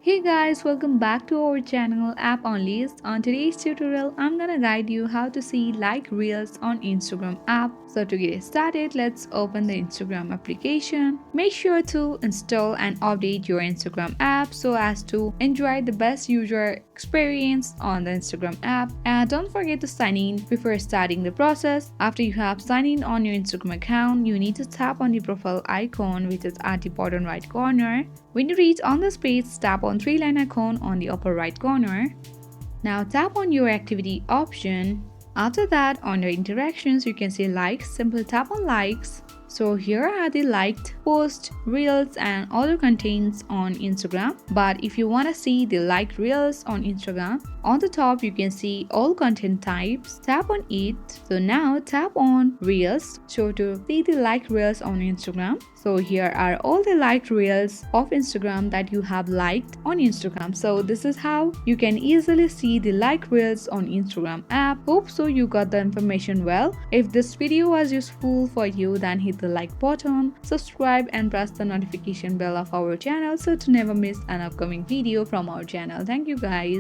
Hey guys, welcome back to our channel App Onlys. On today's tutorial, I'm gonna guide you how to see like reels on Instagram app. So to get started, let's open the Instagram application. Make sure to install and update your Instagram app so as to enjoy the best user experience on the Instagram app. And don't forget to sign in before starting the process. After you have signed in on your Instagram account, you need to tap on the profile icon which is at the bottom right corner. When you reach on this page, tap on three-line icon on the upper right corner. Now tap on your activity option. After that, on your interactions, you can see likes. Simple tap on likes. So here are the liked posts, reels and other contents on Instagram. But if you want to see the liked reels on Instagram, on the top you can see all content types. Tap on it. So now tap on reels. So to see the liked reels on Instagram. So here are all the liked reels of Instagram that you have liked on Instagram. So this is how you can easily see the liked reels on Instagram app. Hope so you got the information well. If this video was useful for you, then hit the like button, subscribe and press the notification bell of our channel so to never miss an upcoming video from our channel. Thank you guys.